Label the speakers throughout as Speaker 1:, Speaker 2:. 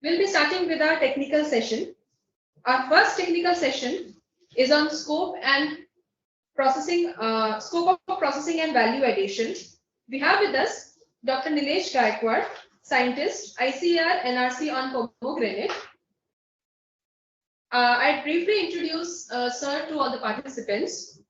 Speaker 1: We'll be starting with our technical session. Our first technical session is on scope of processing and value addition. We have with us Dr. Nilesh Gaikwad, scientist, ICAR NRC on pomegranate. I'd briefly introduce Sir to all the participants.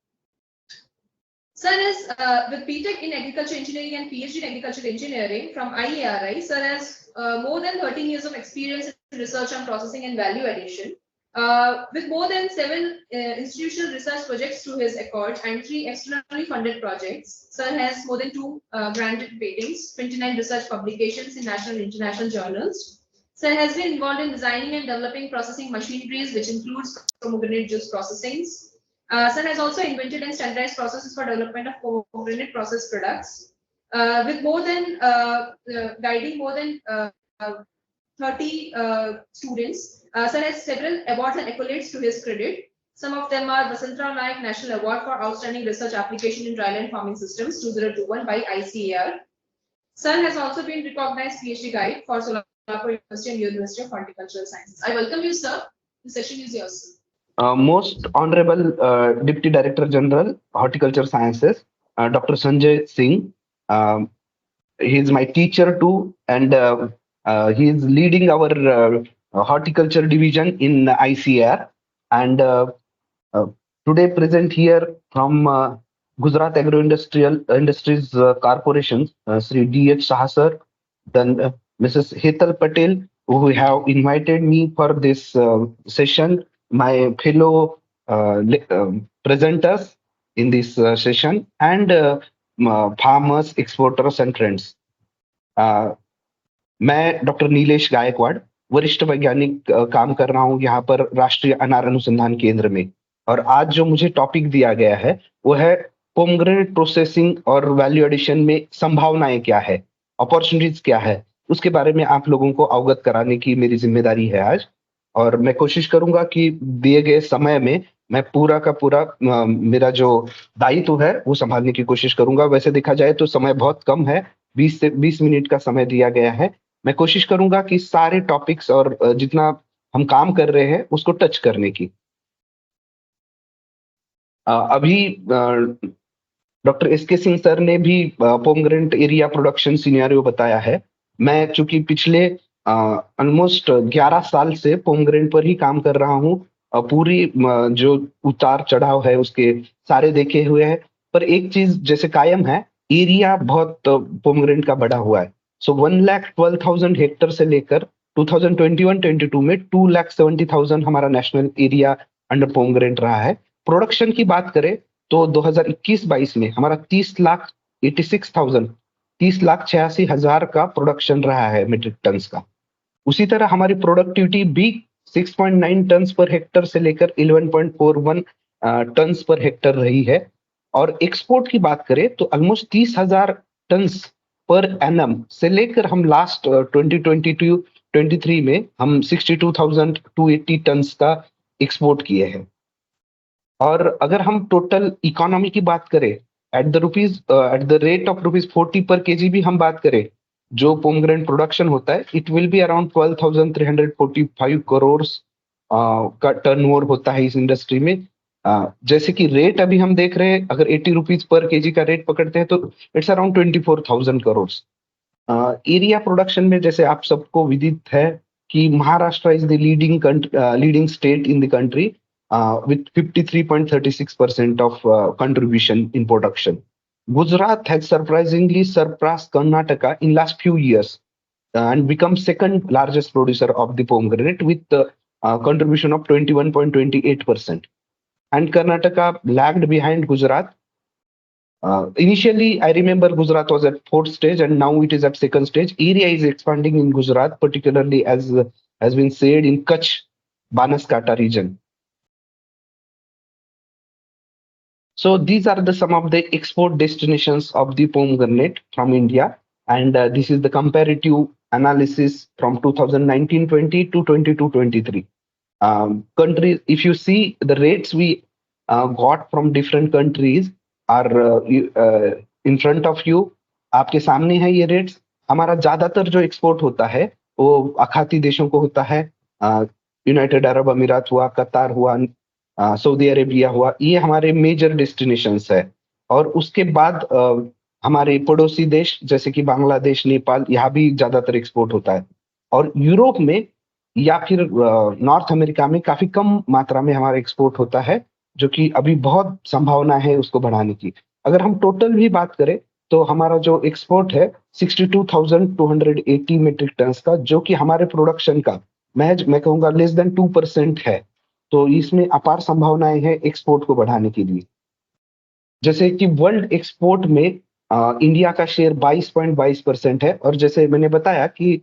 Speaker 1: Sir is with BTech in Agriculture Engineering and PhD in Agriculture Engineering from IARI. Sir has more than 13 years of experience in research on processing and value addition. With more than 7 institutional research projects to his accord and 3 externally funded projects, Sir has more than 2 granted patents, 29 research publications in national and international journals. Sir has been involved in designing and developing processing machineries, which includes pomegranate juice processings. Sir has also invented and standardized processes for development of pomegranate processed products. With more than guiding more than 30 students, Sir has several awards and accolades to his credit. Some of them are Vasantrao Naik National Award for Outstanding Research Application in Dryland Farming Systems 2021 by ICAR. Sir has also been recognized PhD guide for Solapur University and University of Horticultural Sciences. I welcome you, sir. The session is yours.
Speaker 2: Most Honorable Deputy Director General, Horticulture Sciences, Dr. Sanjay Singh. He is my teacher too, and he is leading our horticulture division in ICAR. And today present here from Gujarat Agro Industries Corporation, Sri D.H. Saha sir, then Mrs. Hetal Patel, who have invited me for this session, my fellow presenters in this session, and farmers, exporters and friends. मैं doctor Nilesh Gaekwad वरिष्ठ वैज्ञानिक काम कर रहा हूं यहाँ पर राष्ट्रीय अनार अनुसंधान केंद्र में, और आज जो मुझे टॉपिक दिया गया है वो है पोमग्रेनेट प्रोसेसिंग और वैल्यू एडिशन में संभावनाएं क्या है, अपॉर्चुनिटीज क्या है, उसके बारे में आप लोगों को अवगत कराने की मेरी जिम्मेदारी है आज। और मैं कोशिश करूंगा कि दिए गए समय में मैं पूरा का पूरा मेरा जो दायित्व है वो संभालने की कोशिश करूंगा। वैसे देखा जाए तो समय बहुत कम है, 20 से 20 मिनट का समय दिया गया है। मैं कोशिश करूंगा कि सारे टॉपिक्स और जितना हम काम कर रहे हैं उसको टच करने की। अभी डॉक्टर एस.के. सिंह सर ने भी पोमग्रेनेट एरिया प्रोडक्शन सिनेरियो बताया है। मैं चूंकि पिछले ऑलमोस्ट 11 साल से पोमग्रेनेट पर ही काम कर रहा हूँ, पूरी जो उतार चढ़ाव है उसके सारे देखे हुए हैं, पर एक चीज जैसे कायम है, एरिया बहुत पोमग्रेनेट का बढ़ा हुआ है। सो 1,12,000 हेक्टर से लेकर 2021-22 में 2,70,000 हमारा नेशनल एरिया अंडर पोमग्रेनेट रहा है। प्रोडक्शन की बात करें तो 2021-22 में हमारा 30,86,000 का प्रोडक्शन रहा है मेट्रिक टन्स का। उसी तरह हमारी प्रोडक्टिविटी भी 6.9 टन्स पर हेक्टर से लेकर 11.41 टन्स पर हेक्टर रही है। और एक्सपोर्ट की बात करें तो ऑलमोस्ट 30,000 टन्स पर एनम से लेकर हम लास्ट 2022-23 में हम 62,280 टन्स का एक्सपोर्ट किए हैं। और अगर हम टोटल इकोनॉमी की बात करें, एट द रेट ऑफ ₹40 पर केजी भी हम बात करें, जो पोमग्रेनेट प्रोडक्शन होता है, it will be around 12,345 crore का टर्नओवर होता है इस इंडस्ट्री में। जैसे कि रेट अभी हम देख रहे हैं, अगर ₹80 पर केजी का रेट पकड़ते हैं तो it's around 24,000 crore. Area production में जैसे आप सबको विदित है कि Maharashtra is the leading state in the country with 53.36% of contribution in production. Gujarat has surprisingly surpassed Karnataka in last few years and become second largest producer of the pomegranate with the contribution of 21.28%. And Karnataka lagged behind Gujarat. Initially, I remember Gujarat was at 4th stage and now it is at 2nd stage. Area is expanding in Gujarat, particularly as has been said in Kutch, Banaskantha region. So these are some of the export destinations of the pomegranate from India, and this is the comparative analysis from 2019-20 to 22-23. Countries, if you see the rates we got from different countries are in front of you. आपके सामने है ये rates। हमारा ज्यादातर जो export होता है वो आखाती देशों को होता है, यूनाइटेड अरब अमीरात हुआ, कतार हुआ, सऊदी अरेबिया हुआ, ये हमारे मेजर डेस्टिनेशंस है। और उसके बाद हमारे पड़ोसी देश जैसे कि बांग्लादेश, नेपाल, यहाँ भी ज्यादातर एक्सपोर्ट होता है। और यूरोप में या फिर नॉर्थ अमेरिका में काफी कम मात्रा में हमारा एक्सपोर्ट होता है, जो कि अभी बहुत संभावना है उसको बढ़ाने की। अगर हम टोटल भी बात करें तो हमारा जो एक्सपोर्ट है 62,280 मेट्रिक टन का, जो कि हमारे प्रोडक्शन का मैं कहूंगा लेस देन 2% है। तो इसमें अपार संभावनाएं हैं एक्सपोर्ट को बढ़ाने के लिए। जैसे कि वर्ल्ड एक्सपोर्ट में इंडिया का शेयर 22.22% है, और जैसे मैंने बताया कि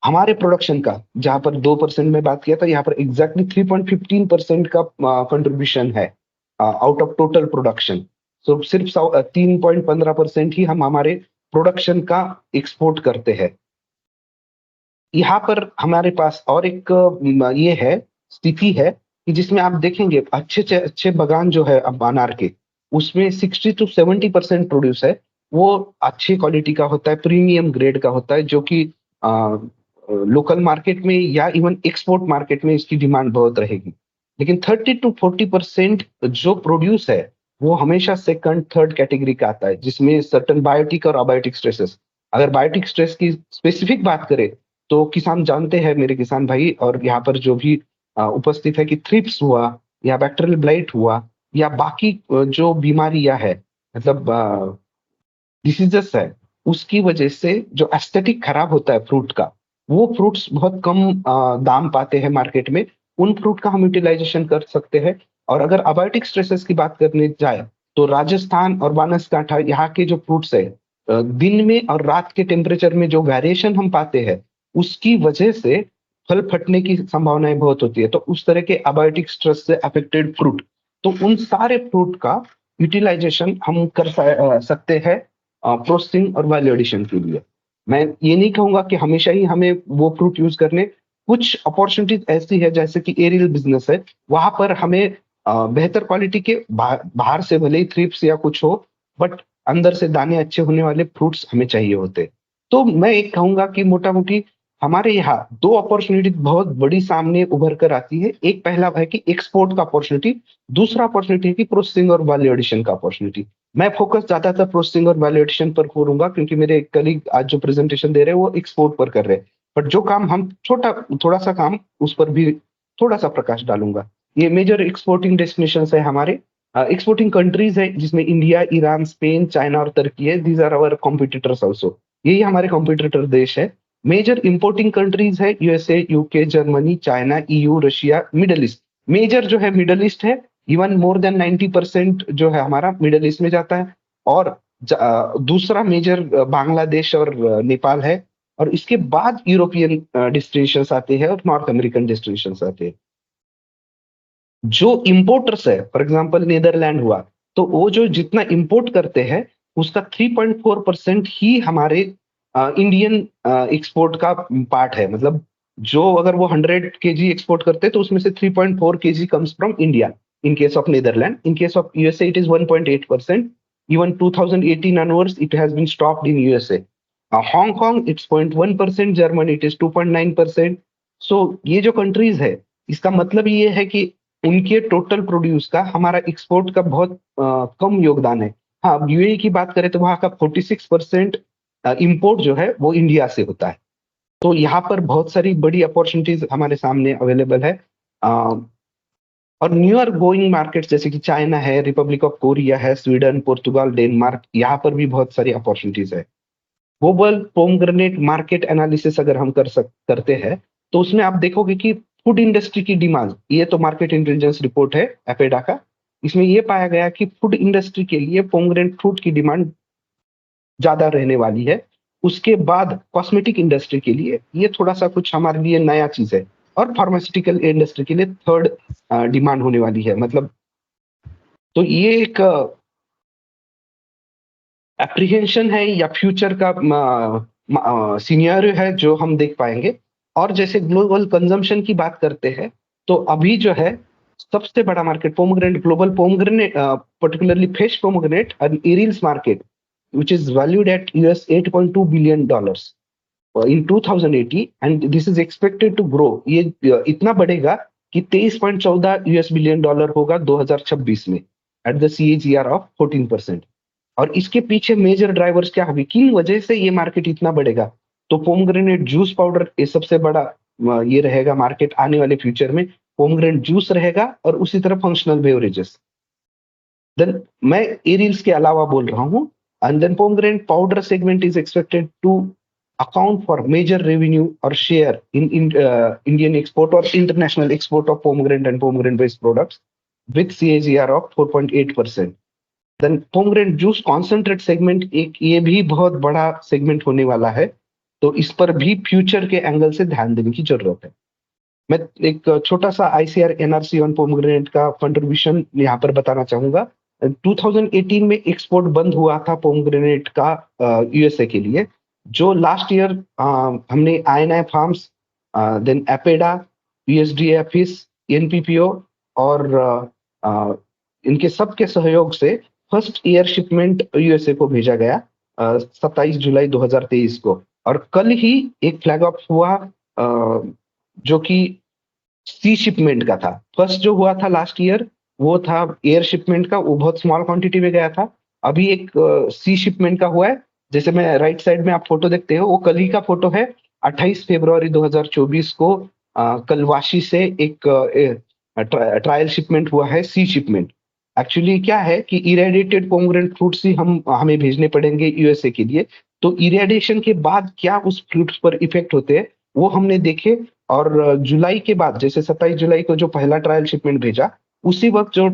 Speaker 2: हमारे प्रोडक्शन का जहां पर 2% में बात किया था, यहाँ पर एग्जैक्टली 3.15% का कंट्रीब्यूशन है आउट ऑफ टोटल प्रोडक्शन। तो सिर्फ 3.15% ही हम हमारे प्रोडक्शन का एक्सपोर्ट करते हैं। यहाँ पर हमारे पास और एक ये है स्थिति है कि जिसमें आप देखेंगे अच्छे से अच्छे बागान जो है अब अनार के, उसमें 60 to 70% प्रोड्यूस है, वो अच्छी क्वालिटी का होता है, प्रीमियम ग्रेड का होता है, जो कि लोकल मार्केट में या इवन एक्सपोर्ट मार्केट में इसकी डिमांड बहुत रहेगी। लेकिन 30 to 40% जो प्रोड्यूस है वो हमेशा सेकंड थर्ड कैटेगरी का आता है, जिसमें सर्टन बायोटिक और अबायोटिक स्ट्रेसेस। अगर बायोटिक स्ट्रेस की स्पेसिफिक बात करें तो किसान जानते हैं मेरे किसान भाई, और यहाँ पर जो भी उपस्थित है, कि थ्रिप्स हुआ या बैक्टीरियल ब्लाइट हुआ या बाकी जो बीमारियां है, मतलब डिसीजेस है, उसकी वजह से जो एस्थेटिक खराब होता है फ्रूट का, वो फ्रूट्स बहुत कम दाम पाते हैं मार्केट में। उन फ्रूट का हम यूटिलाइजेशन कर सकते हैं। और अगर अबायोटिक स्ट्रेसेस की बात करने जाए तो राजस्थान और बनासकांठा यहाँ के जो फ्रूट्स है, दिन में और रात के टेम्परेचर में जो वेरिएशन हम पाते हैं, उसकी वजह से फल फटने की संभावनाएं बहुत होती है। तो उस तरह के अबायोटिक स्ट्रेस से अफेक्टेड फ्रूट, तो उन सारे फ्रूट का यूटिलाइजेशन हम कर सकते हैं प्रोसेसिंग और वैल्यू एडिशन के लिए। मैं ये नहीं कहूंगा कि हमेशा ही हमें वो फ्रूट यूज करने, कुछ अपॉर्चुनिटीज ऐसी है जैसे कि एरियल बिजनेस है, वहां पर हमें बेहतर क्वालिटी के बाहर से भले ही थ्रिप्स या कुछ हो, बट अंदर से दाने अच्छे होने वाले फ्रूट्स हमें चाहिए होते। तो मैं एक कहूंगा कि मोटा मोटी हमारे यहाँ दो अपॉर्चुनिटी बहुत बड़ी सामने उभर कर आती है। एक पहला है कि एक्सपोर्ट का अपॉर्चुनिटी, दूसरा अपॉर्चुनिटी है कि प्रोसेसिंग और वैल्यू एडिशन का अपॉर्चुनिटी। मैं फोकस ज्यादातर प्रोसेसिंग और वैल्यू एडिशन पर करूंगा, क्योंकि मेरे कलीग आज जो प्रेजेंटेशन दे रहे हैं वो एक्सपोर्ट पर कर रहे हैं। बट जो काम हम थोड़ा सा काम उस पर भी थोड़ा सा प्रकाश डालूंगा। ये मेजर एक्सपोर्टिंग डेस्टिनेशन है हमारे, एक्सपोर्टिंग कंट्रीज है, जिसमें इंडिया, ईरान, स्पेन, चाइना और तुर्की है। These are our competitors also, यही हमारे कॉम्पिटिटर देश है। मेजर इंपोर्टिंग कंट्रीज है USA, UK, Germany, China, EU, Russia, middle east. Major जो है मिडल ईस्ट है, इवन मोर देन 90% जो है हमारा मिडल ईस्ट में जाता है। और दूसरा मेजर बांग्लादेश और नेपाल है। और इसके बाद यूरोपियन डेस्टिनेशन आते हैं और नॉर्थ अमेरिकन डेस्टिनेशन आते हैं। जो इंपोर्टर्स है, फॉर एग्जांपल नीदरलैंड हुआ, तो वो जो जितना इंपोर्ट करते हैं उसका 3.4% ही हमारे इंडियन एक्सपोर्ट का पार्ट है। मतलब जो अगर वो 100 kg एक्सपोर्ट करते हैं तो उसमें से 3.4 kg comes from India in case of Netherland. In case of USA it is 1.8%। Even 2018 onwards it has been stopped in USA. Hong Kong it's 0.1%, Germany it is 2.9%. So ये जो countries है, इसका मतलब ये है कि उनके टोटल प्रोड्यूस का हमारा एक्सपोर्ट का बहुत कम योगदान है। हाँ, अब यूएई की बात करें तो वहां का 46% इंपोर्ट जो है वो इंडिया से होता है। तो यहाँ पर बहुत सारी बड़ी अपॉर्चुनिटीज हमारे सामने अवेलेबल है। और न्यूअर गोइंग मार्केट जैसे कि चाइना है, रिपब्लिक ऑफ कोरिया है, स्वीडन, पुर्तगाल, डेनमार्क, यहाँ पर भी बहुत सारी अपॉर्चुनिटीज है। ग्लोबल पोमग्रेनेट मार्केट एनालिसिस अगर हम करते हैं तो उसमें आप देखोगे कि फूड इंडस्ट्री की डिमांड, ये तो मार्केट इंटेलिजेंस रिपोर्ट है एपेडा का, इसमें ये पाया गया कि फूड इंडस्ट्री के लिए पोमग्रेनेट फ्रूट की डिमांड ज्यादा रहने वाली है। उसके बाद कॉस्मेटिक इंडस्ट्री के लिए ये थोड़ा सा कुछ हमारे लिए नया चीज है। और फार्मास्यूटिकल इंडस्ट्री के लिए थर्ड डिमांड होने वाली है। मतलब तो ये एक एप्रीहेंशन है या फ्यूचर का सिनेरियो है जो हम देख पाएंगे। और जैसे ग्लोबल कंजम्पशन की बात करते हैं तो अभी जो है सबसे बड़ा market pomegranate, global pomegranate, particularly fresh pomegranate and arils market, which is valued at US $8.2 billion. In 2080 and this is expected to grow. ये इतना बढ़ेगा कि 23.14 यूएस बिलियन डॉलर होगा 2026 में एट द CAGR ऑफ 14%। और इसके पीछे मेजर ड्राइवर्स क्या होगी, किन वजह से ये मार्केट इतना बढ़ेगा? तो पोमग्रेनेट जूस पाउडर ये सबसे बड़ा ये रहेगा मार्केट आने वाले फ्यूचर में। पोमग्रेनेट जूस रहेगा और उसी तरह फंक्शनल बेवरेजेस। देन मैं एरिल्स के अलावा बोल रहा हूँ, and then pomegranate powder segment is expected to account for major revenue or share in Indian export or international export of pomegranate and pomegranate based products with CAGR of 4.8%। Then pomegranate juice concentrate segment एक ये भी बहुत बड़ा segment होने वाला है, तो इस पर भी फ्यूचर के एंगल से ध्यान देने की जरूरत है। मैं एक छोटा सा ICAR NRC ऑन पोमग्रेनेट का कंट्रीब्यूशन यहाँ पर बताना चाहूंगा। 2018 में एक्सपोर्ट बंद हुआ था पोमग्रेनेट का USA के लिए, जो लास्ट ईयर हमने INI farms, then APEDA, USDA fish, NPPO और इनके सबके सहयोग से फर्स्ट ईयर शिपमेंट USA को भेजा गया 27 जुलाई 2023 को। और कल ही एक फ्लैग ऑफ हुआ जो कि सी शिपमेंट का था। फर्स्ट जो हुआ था लास्ट ईयर वो था एयर शिपमेंट का, वो बहुत स्मॉल क्वांटिटी में गया था। अभी एक सी शिपमेंट का हुआ है, जैसे मैं राइट साइड में आप फोटो देखते हो वो कल ही का फोटो है। 28 फरवरी 2024 को कलवाशी से एक ट्रायल शिपमेंट हुआ है, सी शिपमेंट। एक्चुअली क्या है कि इरेडिएटेड पोमग्रेनेट फ्रूट्स ही हमें भेजने पड़ेंगे USA के लिए, तो इरेडिएशन के बाद क्या उस फ्रूट्स पर इफेक्ट होते हैं वो हमने देखे। और जुलाई के बाद जैसे 27 जुलाई को जो पहला ट्रायल शिपमेंट भेजा, उसी वक्त जो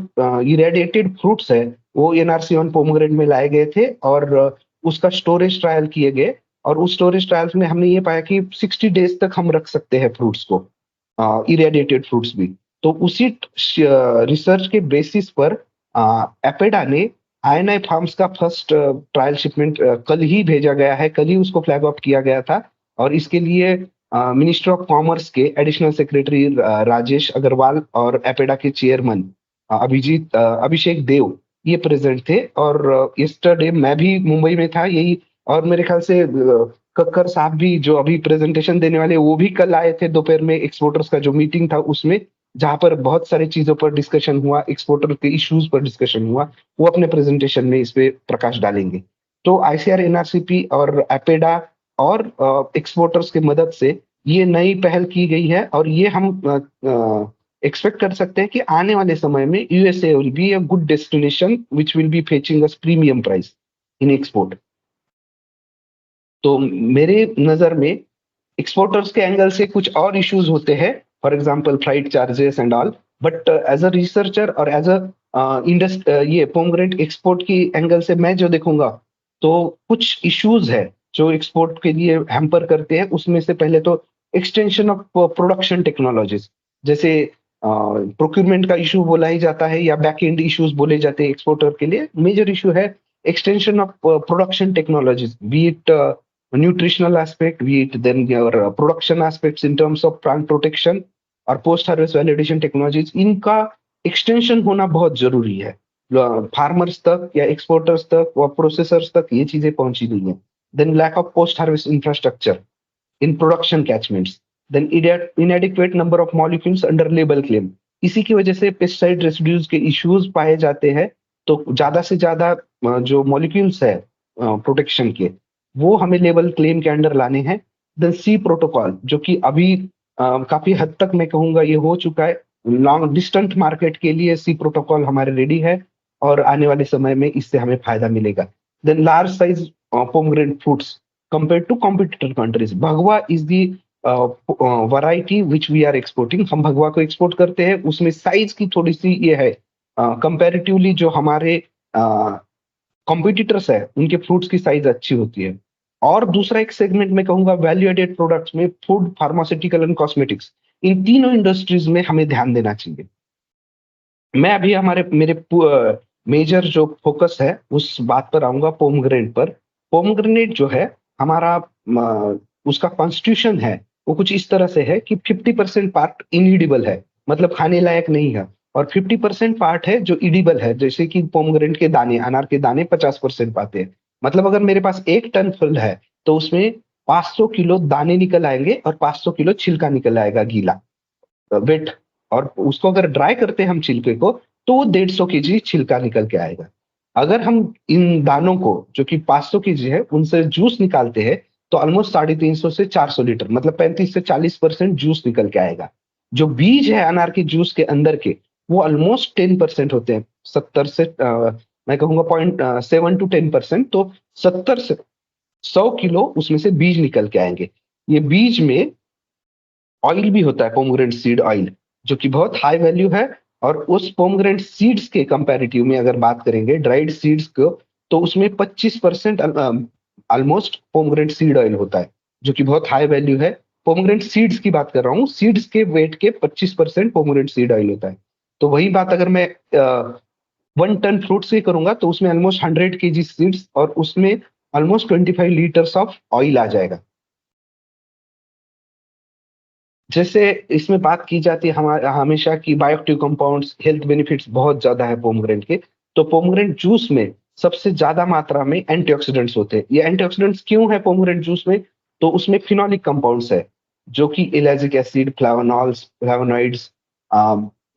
Speaker 2: इरेडिएटेड फ्रूट्स है वो NRC ऑन पोमग्रेनेट में लाए गए थे और उसका स्टोरेज ट्रायल किए गए। और उस स्टोरेज ट्रायल्स में हमने ये पाया कि 60 डेज तक हम रख सकते हैं फ्रूट्स को, इरेडिएटेड फ्रूट्स भी। तो उसी रिसर्च के बेसिस पर एपेडा ने INI फार्म्स का फर्स्ट ट्रायल शिपमेंट कल ही भेजा गया है, कल ही उसको फ्लैग ऑफ किया गया था। और इसके लिए मिनिस्टर ऑफ कॉमर्स के एडिशनल सेक्रेटरी राजेश अग्रवाल और एपेडा के चेयरमैन अभिषेक देव ये प्रेजेंट थे। और यस्टरडे मैं भी मुंबई में था यही, और मेरे ख्याल से कक्कर साहब भी जो अभी प्रेजेंटेशन देने वाले वो भी कल आए थे दोपहर में एक्सपोर्टर्स का जो मीटिंग था उसमें, जहां पर बहुत सारी चीजों पर डिस्कशन हुआ, एक्सपोर्टर के इश्यूज पर डिस्कशन हुआ। वो अपने प्रेजेंटेशन में इस पे प्रकाश डालेंगे। तो ICAR NRCP और एपेडा और एक्सपोर्टर्स की मदद से ये नई पहल की गई है, और ये हम एक्सपेक्ट कर सकते हैं कि आने वाले समय में USA will be a good destination which will be fetching us premium price in export. तो मेरे नजर में एक्सपोर्टर्स के एंगल से कुछ और इश्यूज होते हैं, for example flight charges and all, but as a researcher और एज अ ये पोमग्रेनेट एक्सपोर्ट की एंगल से मैं जो देखूंगा तो कुछ इश्यूज है जो एक्सपोर्ट के लिए हैम्पर करते हैं। उसमें से पहले तो एक्सटेंशन ऑफ प्रोडक्शन टेक्नोलॉजीज, जैसे प्रोक्यूरमेंट का इशू बोला ही जाता है या बैक एंड इश्यूज बोले जाते हैं एक्सपोर्टर के लिए। मेजर इशू है extension of production technologies, be it nutritional aspect, be it then your production aspects in terms of plant protection और post harvest validation technologies, इनका extension होना बहुत जरूरी है। फार्मर्स तक या एक्सपोर्टर्स तक और प्रोसेसर्स तक ये चीजें पहुंची नहीं है। Then lack of post harvest infrastructure in production catchments, then inadequate number of molecules under label claim। इसी की वजह से पेस्टिसाइड रेसिड्यूज के इश्यूज पाए जाते हैं। तो ज्यादा से ज्यादा जो मॉलिक्यूल्स है प्रोटेक्शन के वो हमें लेबल क्लेम के अंडर लाने हैं। देन सी प्रोटोकॉल जो कि अभी काफी हद तक मैं कहूंगा ये हो चुका है। लॉन्ग डिस्टेंट मार्केट के लिए सी प्रोटोकॉल हमारे रेडी है और आने वाले समय में इससे हमें फायदा मिलेगा। Then large size pomegranate fruits compare to competitor countries, Bhagwa is the variety which we are exporting. हम भगवा को एक्सपोर्ट करते हैं, उसमें साइज की थोड़ी सी ये है कंपैरेटिवली जो हमारे कॉम्पिटिटर्स है उनके फ्रूट्स की साइज अच्छी होती है। और दूसरा एक सेगमेंट में कहूंगा वैल्यू एडेड प्रोडक्ट्स में फूड, फार्मास्यूटिकल एंड कॉस्मेटिक्स, इन तीनों इंडस्ट्रीज में हमें ध्यान देना चाहिए। मैं अभी मेरे मेजर जो फोकस है उस बात पर आऊंगा, पोमग्रेनेट पर। पोमग्रेनेट जो है हमारा उसका कॉन्स्टिट्यूशन है वो कुछ इस तरह से है कि 50% पार्ट इनइडिबल है, मतलब खाने लायक नहीं है, और 50% पार्ट है जो इडिबल है, जैसे कि पोमग्रेनेट के दाने, अनार के दाने 50% पाते हैं। मतलब अगर मेरे पास 1 टन फल है तो उसमें 500 किलो दाने निकल आएंगे और 500 किलो छिलका निकल आएगा गीला वेट। और उसको अगर ड्राई करते हैं हम छिलके को, तो वो 150 केजी छिलका निकल के आएगा। अगर हम इन दानों को जो कि 500 केजी है उनसे जूस निकालते हैं, तो ऑलमोस्ट 350 से 400 लीटर, मतलब 35 से 40% जूस निकल के आएगा। जो बीज है अनार के जूस के अंदर के, वो ऑलमोस्ट 10% होते हैं। 70 से मैं कहूंगा 0.7 to 10%। तो 70 से 100 किलो उसमें से बीज निकल के आएंगे। ये बीज में ऑयल भी होता है, पोमग्रेनेट सीड ऑयल, जो कि बहुत हाई वैल्यू है। और उस पोमग्रेनेट सीड्स के कंपैरेटिव में अगर बात करेंगे ड्राइड सीड्स को, तो उसमें 25% ऑलमोस्ट पोमग्रेनेट सीड ऑयल होता है, जो कि बहुत हाई वैल्यू है। पोमग्रेनेट सीड्स की बात कर रहा हूँ, सीड्स के वेट के 25% पोमग्रेनेट सीड ऑयल होता है। तो वही बात अगर मैं 1 टन फ्रूट से करूंगा, तो उसमें ऑलमोस्ट 100 केजी सीड्स और उसमें ऑलमोस्ट 25 लीटर्स ऑफ ऑयल आ जाएगा। जैसे इसमें बात की जाती है हमारे हमेशा की बायोएक्टिव कंपाउंड्स, हेल्थ बेनिफिट्स बहुत ज्यादा है पोमग्रेनेट के। तो पोमग्रेनेट जूस में सबसे ज्यादा मात्रा में एंटीऑक्सीडेंट्स होते हैं। ये एंटीऑक्सीडेंट्स क्यों है पोमग्रेनेट जूस में? तो उसमें फिनोलिक कंपाउंड्स है, जो कि इलेजिक एसिड, फ्लावोनॉल्स, फ्लावोनॉइड्स,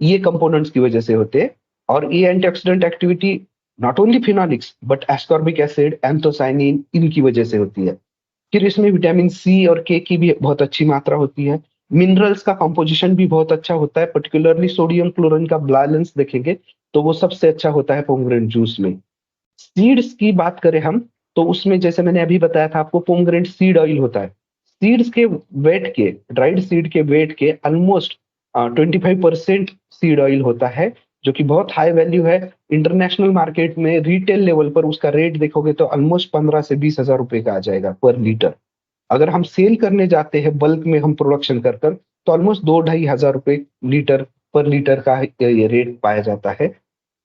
Speaker 2: ये कंपोनेंट्स की वजह से होते हैं। और ये antioxidant activity not only phenolics but ascorbic acid, anthocyanin, इनकी वजह से होती है। फिर इसमें विटामिन सी और के की भी बहुत अच्छी मात्रा होती है। मिनरल्स का कंपोजिशन भी बहुत अच्छा होता है, पर्टिकुलरली सोडियम क्लोरीन का बैलेंस देखेंगे तो वो सबसे अच्छा होता है पोमग्रेनेट जूस में। सीड्स की बात करें हम, तो उसमें जैसे मैंने अभी बताया था आपको, पोमग्रेनेट सीड ऑयल होता है। सीड्स के वेट के, ड्राइड सीड के वेट के ऑलमोस्ट 25% सीड ऑयल होता है, जो कि बहुत हाई वैल्यू है। इंटरनेशनल मार्केट में रिटेल लेवल पर उसका रेट देखोगे तो ऑलमोस्ट 15 से 20 हजार रुपए का आ जाएगा पर लीटर। अगर हम सेल करने जाते हैं बल्क में, हम प्रोडक्शन कर कर, तो ऑलमोस्ट 2-2.5 हजार रुपए लीटर पर लीटर का ये रेट पाया जाता है।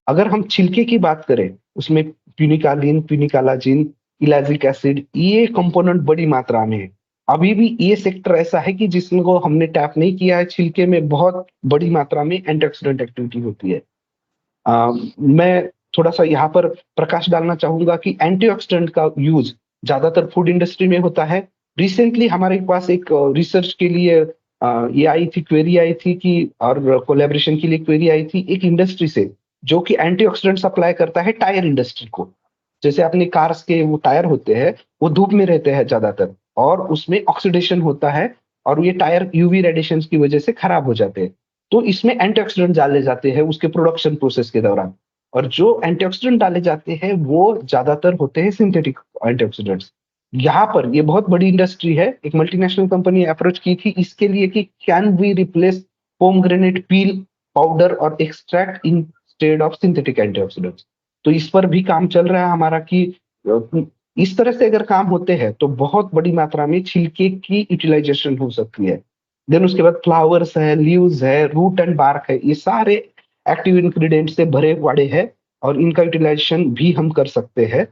Speaker 2: अगर हम छिलके की बात करें, उसमें प्यूनिकालिन, प्यूनिकालाजिन, इलाजिक एसिड, ये कंपोनेंट बड़ी मात्रा में है। अभी भी ये सेक्टर ऐसा है कि जिसको हमने टैप नहीं किया है। छिलके में बहुत बड़ी मात्रा में एंटीऑक्सीडेंट एक्टिविटी होती है। मैं थोड़ा सा यहाँ पर प्रकाश डालना चाहूंगा कि एंटीऑक्सीडेंट का यूज ज्यादातर फूड इंडस्ट्री में होता है। रिसेंटली हमारे पास एक रिसर्च के लिए ये आई थी, क्वेरी आई थी कि, और कोलेबोरेशन के लिए क्वेरी आई थी एक इंडस्ट्री से, जो कि एंटीऑक्सीडेंट सप्लाई करता है टायर इंडस्ट्री को। जैसे अपने कार्स के वो टायर होते हैं, वो धूप में रहते हैं ज्यादातर, और उसमें ऑक्सीडेशन होता है, और ये टायर यूवी रेडिएशन की वजह से खराब हो जाते हैं। तो इसमें एंटीऑक्सीडेंट डाले जाते हैं उसके प्रोडक्शन प्रोसेस के दौरान। और जो एंटीऑक्सीडेंट डाले जाते हैं वो ज्यादातर होते हैं सिंथेटिक एंटीऑक्सीडेंट्स। यहाँ पर ये बहुत बड़ी इंडस्ट्री है, एक मल्टीनेशनल कंपनी अप्रोच की थी इसके लिए कि can we replace pomegranate peel powder और extract instead of synthetic antioxidants. तो इस पर भी काम चल रहा है हमारा कि इस तरह से अगर काम होते हैं तो बहुत बड़ी मात्रा में छिलके की यूटिलाइजेशन हो सकती है। देन उसके बाद फ्लावर्स है, लीव्स है, रूट एंड बार्क है, ये सारे एक्टिव इंग्रेडिएंट से भरे पड़े हैं और इनका यूटिलाइजेशन भी हम कर सकते हैं।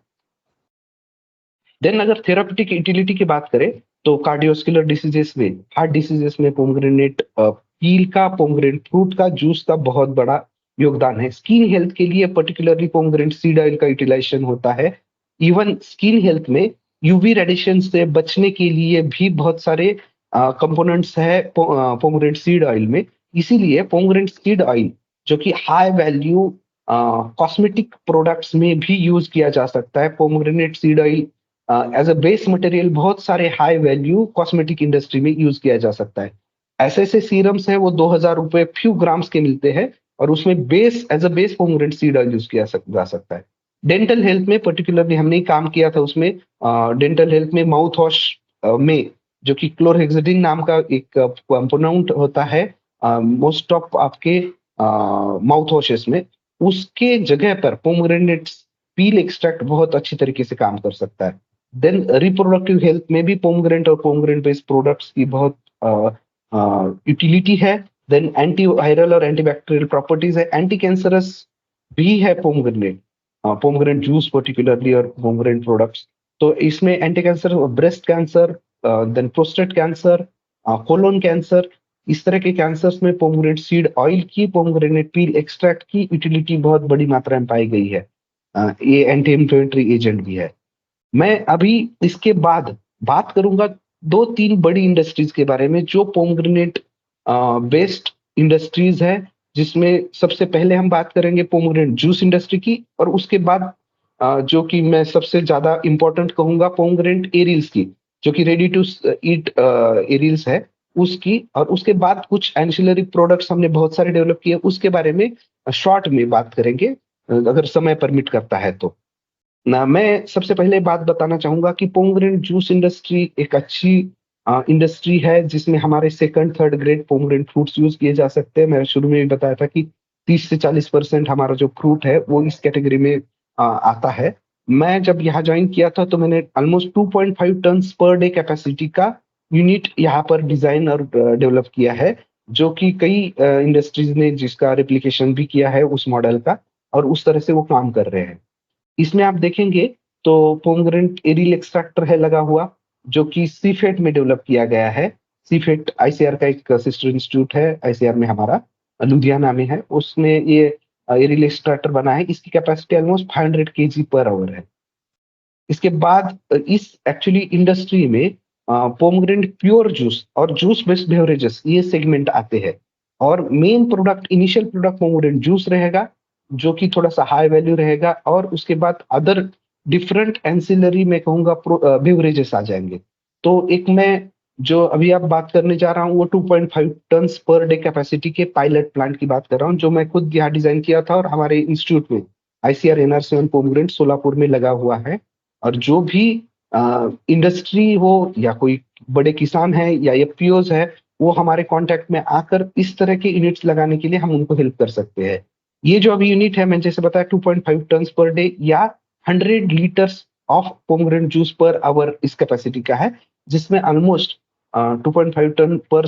Speaker 2: देन अगर थेराप्यूटिक यूटिलिटी की बात करें, तो कार्डियोस्कुलर डिसीजेस में, हार्ट डिसीजेस में पोमग्रेनेट पील का, पोमग्रेनेट फ्रूट का जूस का बहुत बड़ा योगदान है। स्किन हेल्थ के लिए पर्टिकुलरली पोमग्रेनेट सीड ऑयल का यूटिलाइजेशन होता है। इवन स्किन हेल्थ में यूवी रेडिएशन से बचने के लिए भी बहुत सारे कंपोनेंट्स है पोमग्रेनेट सीड ऑयल में। इसीलिए पोमग्रेनेट सीड ऑयल, जो कि हाई वैल्यू कॉस्मेटिक प्रोडक्ट्स में भी यूज किया जा सकता है। Pomegranate seed oil as a base material बहुत सारे हाई वैल्यू कॉस्मेटिक इंडस्ट्री में यूज किया जा सकता है। ऐसे ऐसे सीरम्स है, वो 2000 रुपए फ्यू ग्राम्स के मिलते हैं, और उसमें base as a base pomegranate seed oil use किया जा सकता है। डेंटल हेल्थ में पर्टिकुलरली हमने काम किया था उसमें, डेंटल हेल्थ में माउथ वॉश में, जो कि क्लोरहेक्सिडिन नाम का एक कंपोनेंट होता है मोस्ट ऑफ आपके माउथ वॉशेस में, उसके जगह पर पोमग्रेनेट पील एक्सट्रैक्ट बहुत अच्छी तरीके से काम कर सकता है। देन रिप्रोडक्टिव हेल्थ में भी पोमग्रेनेट और पोमग्रेनेट बेस्ड प्रोडक्ट्स की बहुत यूटिलिटी है। देन एंटीवायरल और एंटीबैक्टीरियल प्रॉपर्टीज है, एंटी कैंसरस भी है पोमग्रेनेट, पोमग्रेनेट जूस पर्टिकुलरली और पोमग्रेनेट प्रोडक्ट्स। तो इसमें anti cancer, breast cancer, then prostate cancer, colon cancer, इस तरह के कैंसर्स में पोमग्रेनेट सीड ऑयल की, पोमग्रेनेट पील एक्सट्रैक्ट की यूटिलिटी बहुत बड़ी मात्रा में पाई गई है। ये एंटी इन्फ्लेमेटरी एजेंट भी है। मैं अभी इसके बाद बात करूंगा 2-3 बड़ी इंडस्ट्रीज के बारे में जो पोमग्रेनेट बेस्ड इंडस्ट्रीज है, जिसमें सबसे पहले हम बात करेंगे पोमग्रेनेट जूस इंडस्ट्री की, और उसके बाद जो कि मैं सबसे ज्यादा इंपॉर्टेंट कहूंगा पोमग्रेनेट एरिल्स की, जो कि रेडी टू ईट एरिल्स है उसकी, और उसके बाद कुछ एंसिलरी प्रोडक्ट्स हमने बहुत सारे डेवलप किए, उसके बारे में शॉर्ट में बात करेंगे अगर समय परमिट करता है तो। ना मैं सबसे पहले बात बताना चाहूंगा कि पोमग्रेनेट जूस इंडस्ट्री एक अच्छी इंडस्ट्री है जिसमें हमारे second third grade pomegranate fruits use किए जा सकते हैं। मैंने शुरू में भी बताया था कि 30 से 40% हमारा जो फ्रूट है वो इस कैटेगरी में आता है। मैं जब यहाँ ज्वाइन किया था तो मैंने almost 2.5 ton per day capacity का यूनिट यहाँ पर डिजाइन और डेवलप किया है, जो कि कई इंडस्ट्रीज ने जिसका रेप्लिकेशन भी किया है उस मॉडल का, और उस तरह से वो काम कर रहे हैं। इसमें आप देखेंगे तो पोमग्रेनेट एरिल एक्सट्रैक्टर है लगा हुआ, जो कि सीफेट में डेवलप किया गया है। सीफेट आईसीआर का एक सिस्टर इंस्टीट्यूट है, आईसीआर में हमारा लुधियाना में है, उसमें ये एरिल एक्सट्रैक्टर बना है। इसकी capacity almost 500 KG per hour है। इसके बाद इस एक्चुअली इंडस्ट्री में पोमग्रेनेट प्योर जूस और जूस बेस्ड बेवरेजेस ये सेगमेंट आते हैं, और main product initial product pomegranate juice रहेगा, जो कि थोड़ा सा हाई वैल्यू रहेगा, और उसके बाद अदर डिफरेंट एंसिलरी में कहूंगा बेवरेजेस आ जाएंगे। तो एक मैं जो अभी आप बात करने जा रहा हूँ वो 2.5 टन पर डे कैपेसिटी के पायलट प्लांट की बात कर रहा हूँ, जो मैं खुद यहाँ डिजाइन किया था और हमारे इंस्टीट्यूट में आईसीआर NR7 पोमग्रेनेट सोलापुर में लगा हुआ है। और जो भी इंडस्ट्री हो या कोई बड़े किसान है या एफपीओज है, वो हमारे कांटेक्ट में आकर इस तरह के यूनिट्स लगाने के लिए हम उनको हेल्प कर सकते हैं। ये जो अभी यूनिट है मैंने जैसे बताया 2.5 टन पर डे या 100 litres of pomegranate juice per hour इस कैपेसिटी का है, जिसमें ऑलमोस्ट 2.5 टन पर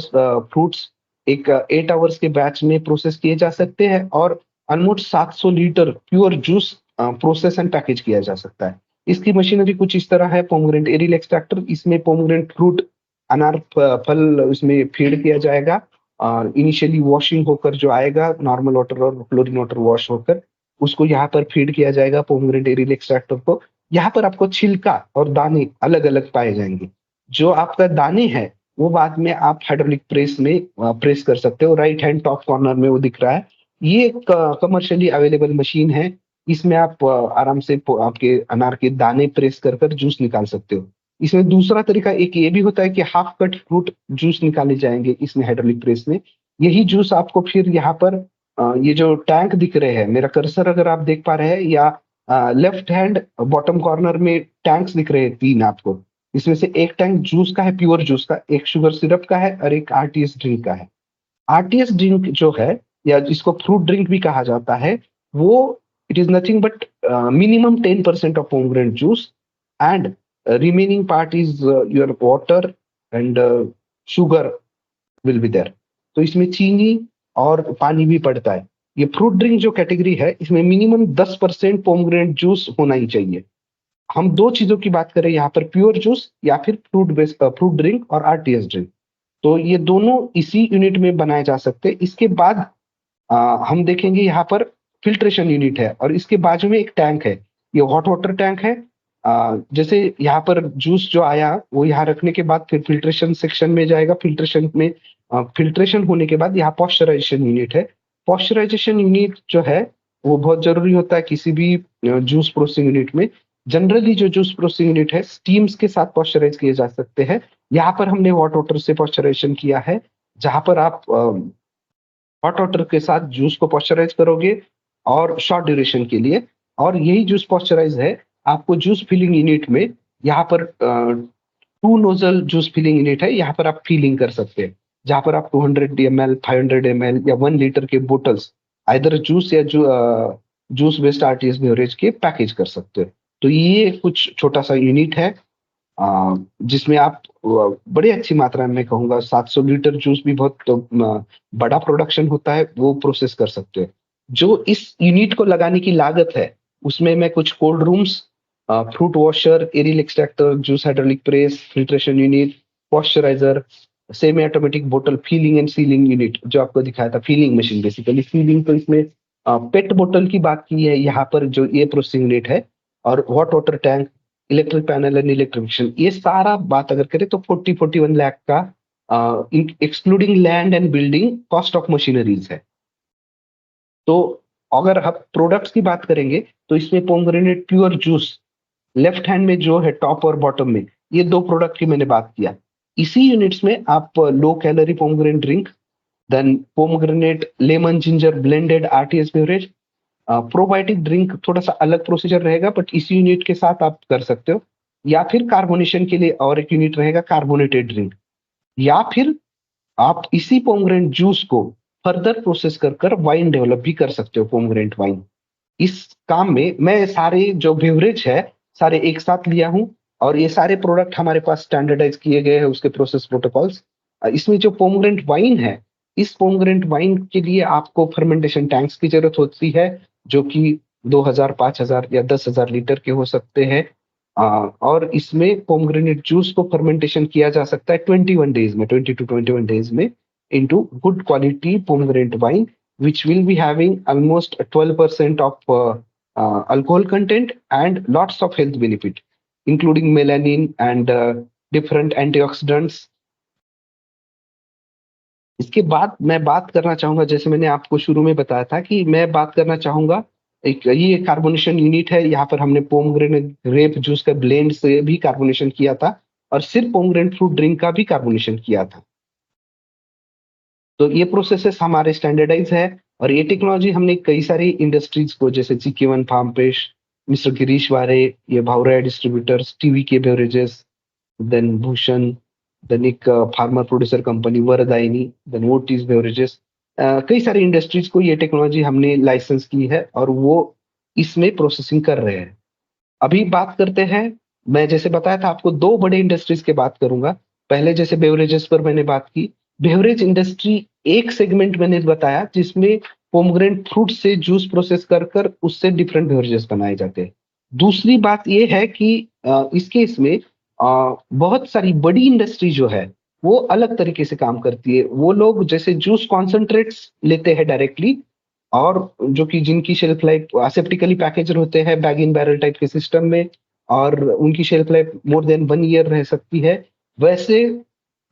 Speaker 2: फ्रूट्स एक 8 आवर्स के बैच में प्रोसेस किए जा सकते हैं, और almost 700 litre pure juice process and package किया जा सकता है। इसकी मशीनरी कुछ इस तरह है। पोमग्रेनेट एरिल एक्सट्रैक्टर, इसमें पोमग्रेनेट फ्रूट अनार फल इसमें फीड किया जाएगा, इनिशियली वॉशिंग होकर जो आएगा नॉर्मल वाटर और क्लोरीन वाटर वॉश होकर उसको यहाँ पर फीड किया जाएगा पोमग्रेनेट एरिल एक्सट्रैक्टर को। यहाँ पर आपको छिलका और दाने अलग अलग पाए जाएंगे। जो आपका दाने है वो बाद में आप हाइड्रोलिक प्रेस में प्रेस कर सकते हो। राइट हैंड टॉप कॉर्नर में वो दिख रहा है। ये कमर्शियली अवेलेबल मशीन है। इसमें आप आराम से आपके अनार के दाने प्रेस कर कर जूस निकाल सकते हो। इसमें दूसरा तरीका एक ये भी होता है कि हाफ कट फ्रूट जूस निकाले जाएंगे इसमें हाइड्रोलिक प्रेस में। यही जूस आपको फिर यहाँ पर ये जो टैंक दिख रहे हैं, मेरा कर्सर अगर आप देख पा रहे हैं, या लेफ्ट हैंड बॉटम कॉर्नर में टैंक्स दिख रहे हैं 3 आपको। इसमें से एक टैंक जूस का है, प्योर जूस का, एक शुगर सिरप का है और एक आरटीएस ड्रिंक का है। आरटीएस ड्रिंक जो है या जिसको फ्रूट ड्रिंक भी कहा जाता है, वो it is nothing but minimum 10% of pomegranate juice and remaining part is your water and sugar will be there। तो इसमें चीनी और पानी भी पड़ता है। ये फ्रूट ड्रिंक जो कैटेगरी है इसमें मिनिमम 10% पोमग्रेनेट जूस होना ही चाहिए। हम 2 चीजों की बात करें यहाँ पर, प्योर जूस या फिर फ्रूट ड्रिंक और आरटीएस ड्रिंक, तो ये दोनों इसी यूनिट में बनाए जा सकते हैं। इसके बाद हम देखेंगे यहाँ पर फिल्ट्रेशन यूनिट है, और इसके बाजू में एक टैंक है, ये हॉट वाटर टैंक है। जैसे यहाँ पर जूस जो आया वो यहाँ रखने के बाद फिर फिल्ट्रेशन सेक्शन में जाएगा। फिल्ट्रेशन में फिल्ट्रेशन होने के बाद यहाँ पॉस्चराइजेशन यूनिट है। पॉस्चराइजेशन यूनिट जो है वो बहुत जरूरी होता है किसी भी जूस प्रोसेसिंग यूनिट में। जनरली जो जूस प्रोसेसिंग यूनिट है स्टीम्स के साथ पॉस्चराइज किए जा सकते हैं। यहाँ पर हमने हॉट वाटर से पॉस्चराइजेशन किया है, जहां पर आप हॉट वाटर के साथ जूस को पॉस्चराइज करोगे और शॉर्ट ड्यूरेशन के लिए। और यही जूस पॉस्चराइज है आपको जूस फिलिंग यूनिट में, यहाँ पर 2 नोजल जूस फिलिंग यूनिट है, यहाँ पर आप फिलिंग कर सकते हैं, जहाँ पर आप 200 ml 500 ml या 1 लीटर के बोटल्स आइदर जूस या जूस बेस्ड आरटीएस बेवरेज के पैकेज कर सकते हो। तो ये कुछ छोटा सा यूनिट है जिसमें आप बड़ी अच्छी मात्रा में, कहूंगा 700 लीटर जूस भी बहुत बड़ा प्रोडक्शन होता है, वो प्रोसेस कर सकते हैं। जो इस यूनिट को लगाने की लागत है उसमें मैं कुछ cold rooms, fruit washer, aril extractor, juice hydraulic press, filtration unit, pasteuriser, semi automatic बोतल फीलिंग एंड सीलिंग यूनिट जो आपको दिखाया था, फीलिंग मशीन बेसिकली। फीलिंग तो इसमें पेट बोतल की बात की है यहाँ पर जो ये प्रोसेसिंग यूनिट है, और hot water tank, electric panel and electrification, ये सारा बात अगर करें तो 40-41 लाख का excluding land and building cost of machineries है। तो अगर हम प्रोडक्ट्स की बात करेंगे तो इसमें pomegranate pure juice left hand में जो है टॉप और बॉटम में, ये दो प्रोडक्ट की मैंने बात किया। इसी यूनिट्स में आप low calorie pomegranate drink, then pomegranate lemon ginger blended RTS beverage, probiotic drink थोड़ा सा अलग प्रोसीजर रहेगा बट इसी यूनिट के साथ आप कर सकते हो, या फिर कार्बोनेशन के लिए और एक यूनिट रहेगा कार्बोनेटेड ड्रिंक, या फिर आप इसी पोमग्रेनेट जूस को फर्दर प्रोसेस कर कर वाइन डेवलप भी कर सकते हो, पोमग्रेनेट वाइन। इस काम में मैं सारे जो बेवरेज है सारे एक साथ लिया हूं, और ये सारे प्रोडक्ट हमारे पास स्टैंडर्डाइज किए गए हैं उसके प्रोसेस प्रोटोकॉल्स। इसमें जो पोमग्रेनेट वाइन है, इस पोमग्रेनेट वाइन के लिए आपको फर्मेंटेशन टैंक्स की जरूरत होती है, जो कि 2000, 5000 या 10,000 लीटर के हो सकते हैं। और इसमें पोमग्रेनेट जूस को फर्मेंटेशन किया जा सकता है 21 डेज में, 20 to 21 डेज में, into good quality pomegranate wine, which will be having almost 12% of alcohol content and lots of health benefit, including melanin and different antioxidants. इसके बाद मैं बात करना चाहूंगा, जैसे मैंने आपको शुरू में बताया था कि मैं बात करना चाहूंगा, एक ये कार्बोनेशन यूनिट है, यहाँ पर हमने पोमग्रेनेट ग्रेप जूस का ब्लेंड से भी कार्बोनेशन किया था, और सिर्फ पोमग्रेनेट फ्रूट ड्रिंक का भी कार्बोनेशन किया था। तो ये प्रोसेसेस हमारे स्टैंडर्डाइज है, और ये टेक्नोलॉजी हमने कई सारी इंडस्ट्रीज को, जैसे GK1 फार्म पेश, मिस्टर गिरीश वारे, ये Bhavra distributors, TVK beverages, then Bhushan, then एक farmer producer company Varadayini, then वोटीज बेवरेजेस, कई सारी इंडस्ट्रीज को ये टेक्नोलॉजी हमने लाइसेंस की है और वो इसमें प्रोसेसिंग कर रहे हैं। अभी बात करते हैं, मैं जैसे बताया था आपको दो बड़े इंडस्ट्रीज की बात करूंगा। पहले जैसे बेवरेजेस पर मैंने बात की, बेवरेज इंडस्ट्री एक सेगमेंट मैंने बताया जिसमें पोमग्रेनेट फ्रूट से जूस प्रोसेस कर कर उससे डिफरेंट बेवरेजेस बनाए जाते हैं। दूसरी बात ये है कि इस केस में बहुत सारी बड़ी इंडस्ट्री जो है वो अलग तरीके से काम करती है। वो लोग जैसे जूस कॉन्सेंट्रेट्स लेते हैं डायरेक्टली, और जो कि जिनकी शेल्फ लाइफ असेप्टिकली पैकेज होते हैं बैग इन बैरल टाइप के सिस्टम में, और उनकी shelf life more than 1 year रह सकती है, वैसे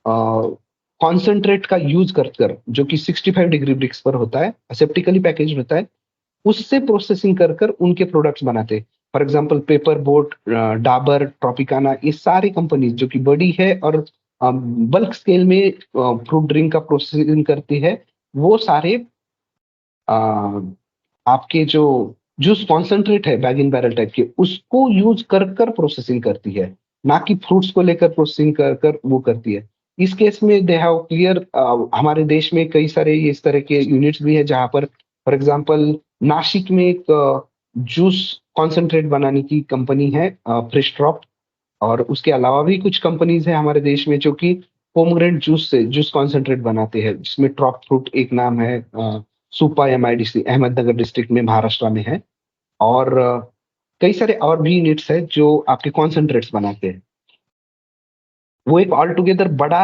Speaker 2: कॉन्सेंट्रेट का यूज कर जो कि 65 डिग्री ब्रिक्स पर होता है, असेप्टिकली पैकेज होता है, उससे प्रोसेसिंग कर कर उनके प्रोडक्ट्स बनाते हैं। For example paper boat, Dabur, Tropicana, ये सारी कंपनीज जो कि बड़ी है और बल्क स्केल में फ्रूट ड्रिंक का प्रोसेसिंग करती है, वो सारे आपके जो जूस कॉन्सेंट्रेट है बैग इन बैरल टाइप के, उसको यूज कर कर प्रोसेसिंग करती है, ना कि फ्रूट्स को लेकर प्रोसेसिंग कर कर वो करती है। इस केस में दे हैव क्लियर, हमारे देश में कई सारे इस तरह के यूनिट्स भी है जहां पर फॉर एग्जांपल नासिक में एक जूस कॉन्सेंट्रेट बनाने की कंपनी है फ्रेश ड्रॉप, और उसके अलावा भी कुछ कंपनीज है हमारे देश में जो कि पोमग्रेनेट जूस से जूस कॉन्सेंट्रेट बनाते हैं, जिसमें ट्रॉप फ्रूट एक नाम है, सुपा MIDC अहमदनगर डिस्ट्रिक्ट में महाराष्ट्र में है, और कई सारे और भी यूनिट्स है जो आपके कॉन्सेंट्रेट्स बनाते हैं। वो एक ऑल टुगेदर बड़ा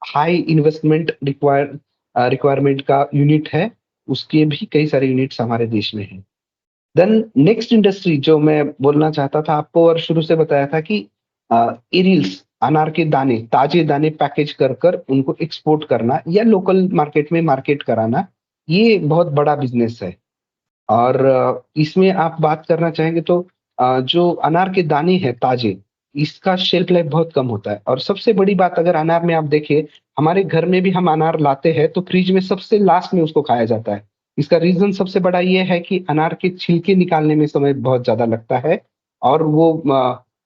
Speaker 2: हाई इन्वेस्टमेंट रिक्वायरमेंट का यूनिट है, उसके भी कई सारे यूनिट्स हमारे देश में है। देन नेक्स्ट इंडस्ट्री जो मैं बोलना चाहता था आपको और शुरू से बताया था कि एरिल्स, अनार के दाने, ताजे दाने पैकेज कर कर उनको एक्सपोर्ट करना या लोकल मार्केट में मार्केट कराना, ये बहुत बड़ा बिजनेस है। और इसमें आप बात करना चाहेंगे तो जो अनार के दाने हैं ताजे, इसका शेल्फ लाइफ बहुत कम होता है। और सबसे बड़ी बात अगर अनार में आप देखें, हमारे घर में भी हम अनार लाते हैं तो फ्रिज में सबसे लास्ट में उसको खाया जाता है। इसका रीजन सबसे बड़ा ये है कि अनार के छिलके निकालने में समय बहुत ज्यादा लगता है, और वो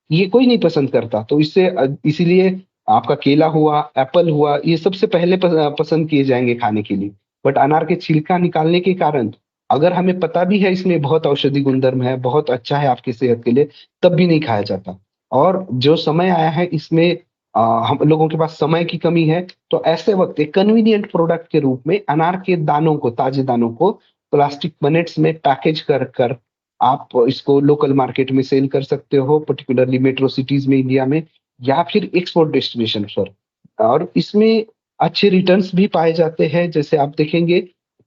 Speaker 2: ये कोई नहीं पसंद करता। तो इससे इसीलिए आपका केला हुआ, एप्पल हुआ, ये सबसे पहले पसंद किए जाएंगे खाने के लिए। बट अनार के छिलका निकालने के कारण, अगर हमें पता भी है इसमें बहुत औषधि गुणधर्म है, बहुत अच्छा है आपकी सेहत के लिए, तब भी नहीं खाया जाता। और जो समय आया है इसमें हम लोगों के पास समय की कमी है, तो ऐसे वक्त एक कन्वीनियंट प्रोडक्ट के रूप में अनार के दानों को, ताजे दानों को प्लास्टिक बनेट्स में पैकेज कर कर आप इसको लोकल मार्केट में सेल कर सकते हो, पर्टिकुलरली मेट्रो सिटीज में इंडिया में, या फिर एक्सपोर्ट डेस्टिनेशन पर। और इसमें अच्छे रिटर्न्स भी पाए जाते हैं। जैसे आप देखेंगे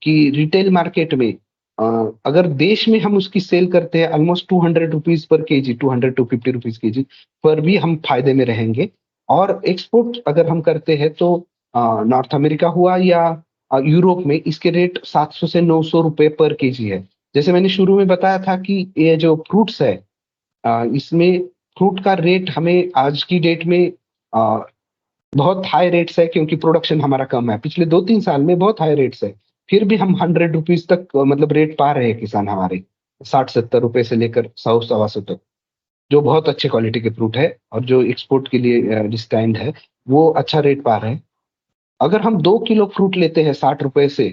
Speaker 2: कि रिटेल मार्केट में अगर देश में हम उसकी सेल करते हैं almost 200 rupees per KG, 200 two 50 rupees KG पर भी हम फायदे में रहेंगे। और एक्सपोर्ट अगर हम करते हैं तो नॉर्थ अमेरिका हुआ या यूरोप में इसके रेट 700 से 900 रुपए पर केजी है। जैसे मैंने शुरू में बताया था कि ये जो फ्रूट्स है, इसमें फ्रूट का रेट हमें आज की डेट में बहुत हाई रेट्स है, क्योंकि प्रोडक्शन हमारा कम है। पिछले 2-3 साल में बहुत हाई रेट्स है, फिर भी हम 100 रुपीज तक मतलब रेट पा रहे हैं किसान हमारे, 60-70 रुपए से लेकर 100-125 तक, जो बहुत अच्छे क्वालिटी के फ्रूट है और जो एक्सपोर्ट के लिए डिस्टाइंड है, वो अच्छा रेट पा रहे हैं। अगर हम 2 किलो फ्रूट लेते हैं 60 रुपए से,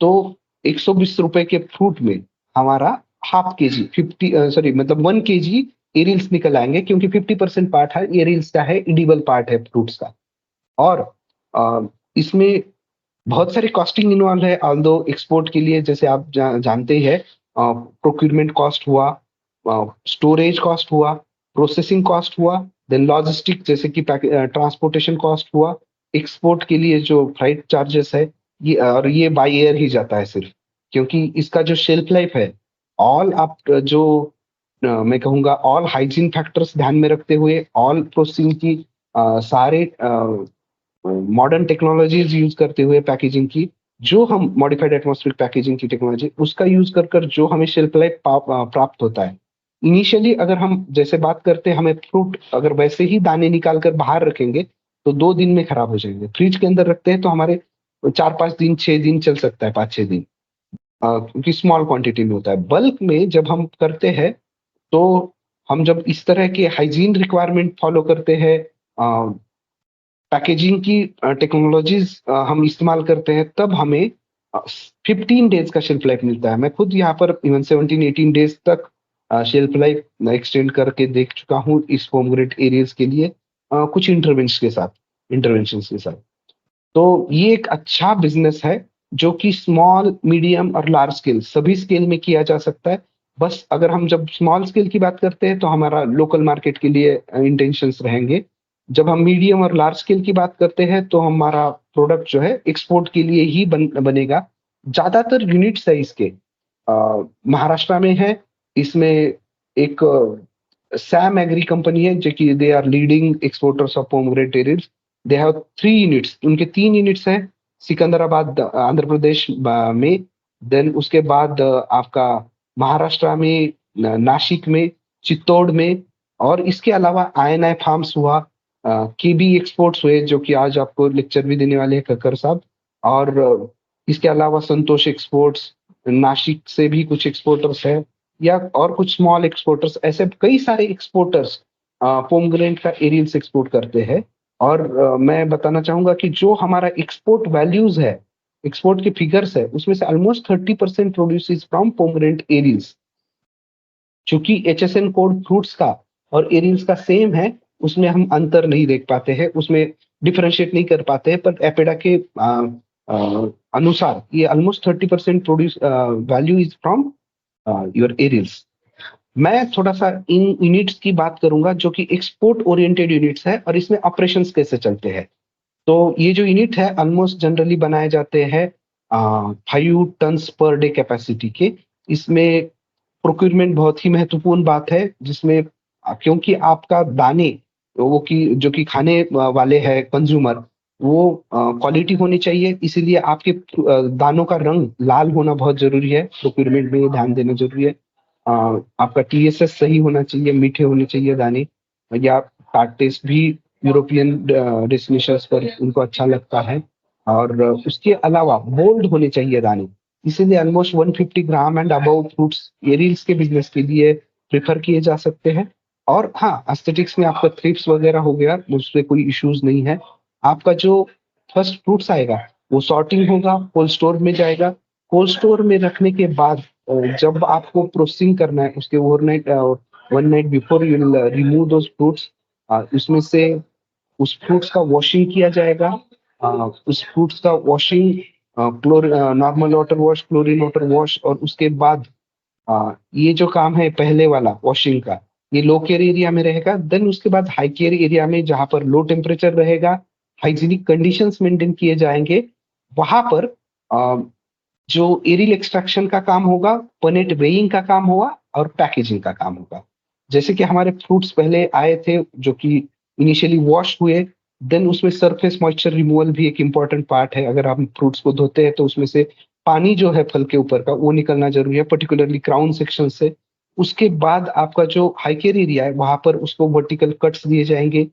Speaker 2: तो 120 रुपए के फ्रूट में हमारा हाफ के जी 1 केजी एरिल्स निकल आएंगे, क्योंकि 50% पार्ट है एरिल्स का है, इडिबल पार्ट है फ्रूट्स का। और इसमें बहुत सारी कॉस्टिंग इन्वॉल्व है, ऑल्दो एक्सपोर्ट के लिए जैसे आप जानते ही है, प्रोक्यूरमेंट कॉस्ट हुआ, स्टोरेज कॉस्ट हुआ, प्रोसेसिंग कॉस्ट हुआ, देन लॉजिस्टिक जैसे कि ट्रांसपोर्टेशन कॉस्ट हुआ, एक्सपोर्ट के लिए जो फ्लाइट चार्जेस है, ये बाय एयर ही जाता है सिर्फ, क्योंकि इसका जो शेल्फ लाइफ है, ऑल आप जो मैं कहूँगा ऑल हाइजीन फैक्टर्स ध्यान में रखते हुए, ऑल प्रोसेसिंग की सारे मॉडर्न टेक्नोलॉजीज यूज करते हुए पैकेजिंग की, जो हम मॉडिफाइड एटमॉस्फेरिक पैकेजिंग की टेक्नोलॉजी उसका यूज कर कर जो हमें शेल्फ लाइफ प्राप्त होता है। इनिशियली अगर हम जैसे बात करते हैं, हमें फ्रूट अगर वैसे ही दाने निकाल कर बाहर रखेंगे तो 2 दिन में खराब हो जाएंगे। फ्रिज के अंदर रखते हैं तो हमारे 4-5 दिन 6 दिन चल सकता है, 5-6 दिन, क्योंकि स्मॉल क्वांटिटी में होता है। बल्क में जब हम करते हैं तो हम जब इस तरह के हाइजीन रिक्वायरमेंट फॉलो करते हैं, पैकेजिंग की टेक्नोलॉजीज हम इस्तेमाल करते हैं, तब हमें 15 डेज का शेल्फ लाइफ मिलता है। मैं खुद यहाँ पर इवन 17-18 डेज तक शेल्फ लाइफ एक्सटेंड करके देख चुका हूँ इस पोमग्रेनेट एरियाज के लिए, कुछ इंटरवेंशन के साथ। तो ये एक अच्छा बिजनेस है जो कि स्मॉल, मीडियम और लार्ज स्केल सभी स्केल में किया जा सकता है। बस अगर हम जब स्मॉल स्केल की बात करते हैं तो हमारा लोकल मार्केट के लिए इंटेंशंस रहेंगे। जब हम मीडियम और लार्ज स्केल की बात करते हैं तो हमारा प्रोडक्ट जो है एक्सपोर्ट के लिए ही बनेगा। ज्यादातर यूनिट्स है इसके महाराष्ट्र में है। इसमें एक सैम एग्री कंपनी है जो कि they are leading exporters of pomegranate arils. They have 3 units, उनके 3 यूनिट्स हैं सिकंदराबाद आंध्र प्रदेश में, देन उसके बाद आपका महाराष्ट्र में, नासिक में, चित्तौड़ में, और इसके अलावा INI फार्म्स हुआ, केबी एक्सपोर्ट्स हुए जो कि आज आपको लेक्चर भी देने वाले हैं कक्कर साहब, और इसके अलावा संतोष एक्सपोर्ट्स, नासिक से भी कुछ एक्सपोर्टर्स है, या और कुछ स्मॉल एक्सपोर्टर्स, ऐसे कई सारे एक्सपोर्टर्स पोमग्रेनेट का एरियल्स एक्सपोर्ट करते हैं। और मैं बताना चाहूंगा कि जो हमारा एक्सपोर्ट वैल्यूज है, एक्सपोर्ट के फिगर्स है, उसमें से ऑलमोस्ट 30% प्रोड्यूस फ्रॉम पोमग्रेनेट एरियल्स। चूंकि HSN कोड फ्रूट्स का और एरियल्स का सेम है, उसमें हम अंतर नहीं देख पाते हैं, उसमें डिफरेंशिएट नहीं कर पाते हैं, पर एपेडा के अनुसार ये almost 30% produce value is from your arils. मैं थोड़ा सा इन यूनिट्स की बात करूंगा जो कि एक्सपोर्ट ओरिएंटेड यूनिट्स है और इसमें ऑपरेशंस कैसे चलते हैं। तो ये जो यूनिट है ऑलमोस्ट जनरली बनाए जाते हैं 5 टन्स पर डे कैपेसिटी के। इसमें प्रोक्यूरमेंट बहुत ही महत्वपूर्ण बात है, जिसमें क्योंकि आपका दाने वो की जो कि खाने वाले हैं कंज्यूमर, वो क्वालिटी होनी चाहिए, इसीलिए आपके दानों का रंग लाल होना बहुत जरूरी है। प्रोक्यूरमेंट में ये ध्यान देना जरूरी है। आपका TSS सही होना चाहिए, मीठे होने चाहिए दाने, या कार्ड टेस्ट भी यूरोपियन डेस्टिनेशंस पर उनको अच्छा लगता है। और उसके अलावा बोल्ड होने चाहिए दाने, इसीलिए almost 150 gram and above fruits arils के बिजनेस के लिए प्रेफर किए जा सकते हैं। और हाँ, एस्थेटिक्स में आपका थ्रिप्स वगैरह हो गया, उससे कोई इश्यूज नहीं है। आपका जो फर्स्ट फ्रूट्स आएगा वो सॉर्टिंग होगा, कोल्ड स्टोर में जाएगा। कोल्ड स्टोर में रखने के बाद जब आपको प्रोसेसिंग करना है, उसके overnight 1 night before you will remove those fruits, उसमें से उस फ्रूट्स का वॉशिंग किया जाएगा। उस फ्रूट्स का washing normal water wash, chlorine water wash, और उसके बाद ये जो काम है पहले वाला वॉशिंग का, ये लो केयर एरिया में रहेगा। देन उसके बाद हाई केयर एरिया में, जहां पर लो टेम्परेचर रहेगा, हाइजीनिक कंडीशंस मेंटेन किए जाएंगे, वहां पर जो एरियल एक्सट्रैक्शन का काम होगा, पनेट वेइंग का काम होगा और पैकेजिंग का काम होगा। जैसे कि हमारे फ्रूट्स पहले आए थे जो कि इनिशियली वॉश हुए, देन उसमें सरफेस मॉइस्चर रिमूवल भी एक इम्पोर्टेंट पार्ट है। अगर हम फ्रूट्स को धोते हैं तो उसमें से पानी जो है फल के ऊपर का वो निकलना जरूरी है, पर्टिकुलरली क्राउन सेक्शन से। उसके बाद आपका जो हाइकेर एरिया है वहां पर उसको वर्टिकल कट्स दिए जाएंगे,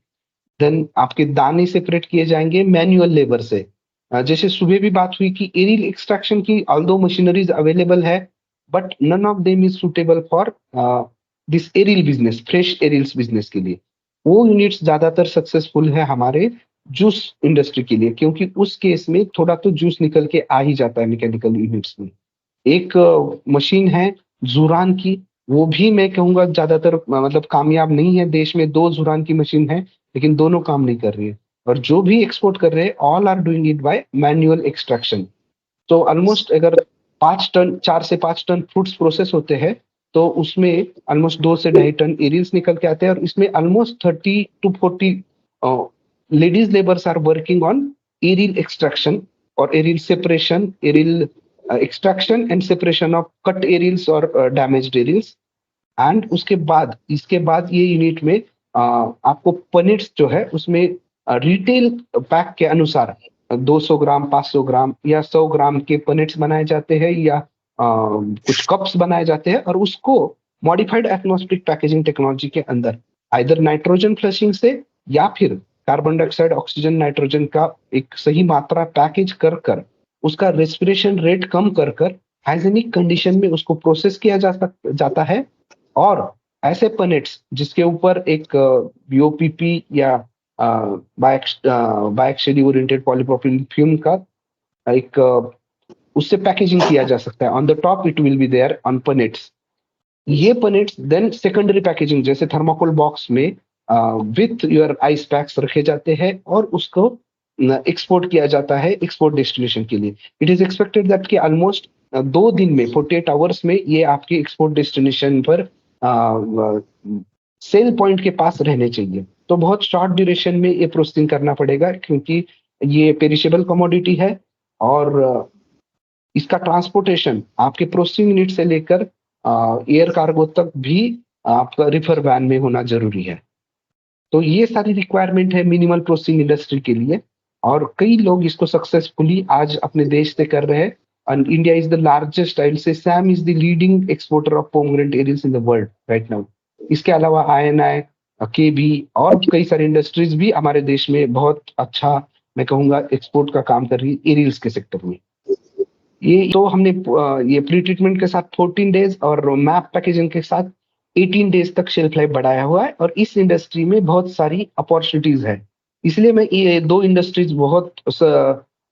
Speaker 2: देन आपके दाने सेपरेट किए जाएंगे मैन्युअल लेबर से। जैसे सुबह भी बात हुई कि एरियल एक्सट्रैक्शन की ऑल्दो मशीनरीज अवेलेबल है, but none of them is suitable for this aril business, fresh arils business के लिए। वो यूनिट्स ज्यादातर सक्सेसफुल है हमारे जूस इंडस्ट्री के लिए, क्योंकि उस केस में थोड़ा तो जूस निकल के आ ही जाता है मैकेनिकल यूनिट्स में। एक मशीन है जुरान की, वो भी मैं कहूंगा ज्यादातर मतलब कामयाब नहीं है। देश में 2 जुरान की मशीन है, लेकिन दोनों काम नहीं कर रही है। और जो भी एक्सपोर्ट कर रहे हैं all are doing it by manual extraction. तो ऑलमोस्ट अगर 5 टन, 4 से 5 टन फ्रूट्स प्रोसेस होते हैं तो उसमें ऑलमोस्ट 2 से 2.5 टन एरियल्स निकल के आते हैं, और इसमें almost 30 to 40 ladies labours are working on aril extraction और aril separation, aril extraction and separation of cut arils और डैमेज्ड एरियल्स। एंड उसके बाद इसके बाद ये यूनिट में आपको पनीर्स जो है उसमें रिटेल पैक के अनुसार 200 ग्राम, 500 ग्राम या 100 ग्राम के पनीर्स बनाए जाते हैं, या कुछ कप्स बनाए जाते हैं, और उसको मॉडिफाइड एटमॉस्फेरिक पैकेजिंग टेक्नोलॉजी के अंदर आइदर नाइट्रोजन फ्लशिंग से या फिर कार्बन डाइऑक्साइड, ऑक्सीजन, नाइट्रोजन का एक सही मात्रा पैकेज कर कर उसका रेस्पिरेशन रेट कम कर कर हाइजेनिक कंडीशन में उसको प्रोसेस किया जाता है। और ऐसे पनेट्स जिसके ऊपर एक बीओपीपी या बायएक्सियली ओरिएंटेड पॉलीप्रोपिलीन फिल्म का एक उससे पैकेजिंग किया जा सकता है। On the top it will be there on punnets. ये पनेट्स देन सेकेंडरी पैकेजिंग जैसे थर्माकोल बॉक्स में विथ योर आइस पैक्स रखे जाते हैं और उसको एक्सपोर्ट किया जाता है एक्सपोर्ट डेस्टिनेशन के लिए। इट इज एक्सपेक्टेड दैट कि ऑलमोस्ट 2 दिन में 48 आवर्स में ये आपके एक्सपोर्ट डेस्टिनेशन पर सेल पॉइंट के पास रहने चाहिए। तो बहुत शॉर्ट ड्यूरेशन में ये प्रोसेसिंग करना पड़ेगा, क्योंकि ये पेरिशेबल कमोडिटी है और इसका ट्रांसपोर्टेशन आपके प्रोसेसिंग यूनिट से लेकर एयर कार्गो तक भी आपका रिफर वैन में होना जरूरी है। तो ये सारी रिक्वायरमेंट है मिनिमल प्रोसेसिंग इंडस्ट्री के लिए, और कई लोग इसको सक्सेसफुली आज अपने देश से कर रहे हैं। And India is the largest, I will say Sam is the leading exporter of pomegranate arils in the world right now. इसके अलावा INI, KB और कई सारी इंडस्ट्रीज भी हमारे देश में बहुत अच्छा, मैं कहूंगा, एक्सपोर्ट का काम कर रही है एरियल्स के सेक्टर में। ये तो हमने ये प्री ट्रीटमेंट के साथ 14 डेज और मैप पैकेजिंग के साथ 18 डेज तक शेल्फ लाइफ बढ़ाया हुआ है, और इस इंडस्ट्री में बहुत सारी अपॉर्चुनिटीज है। इसलिए मैं ये 2 इंडस्ट्रीज बहुत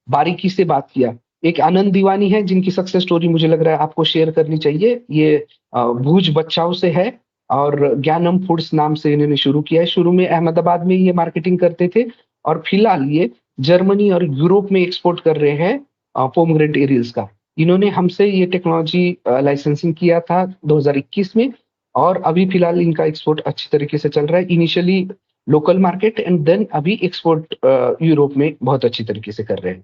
Speaker 2: बारीकी से बात किया। एक आनंद दीवानी है जिनकी सक्सेस स्टोरी मुझे लग रहा है आपको शेयर करनी चाहिए। ये भुज बच्चाओं से है और ज्ञानम फूड्स नाम से इन्होंने शुरू किया है। शुरू में अहमदाबाद में ये मार्केटिंग करते थे और फिलहाल ये जर्मनी और यूरोप में एक्सपोर्ट कर रहे हैं पोमग्रेनेट एरियल्स का। इन्होंने हमसे ये टेक्नोलॉजी लाइसेंसिंग किया था 2021 में, और अभी फिलहाल इनका एक्सपोर्ट अच्छी तरीके से चल रहा है। Initially local market and then अभी एक्सपोर्ट यूरोप में बहुत अच्छी तरीके से कर रहे हैं।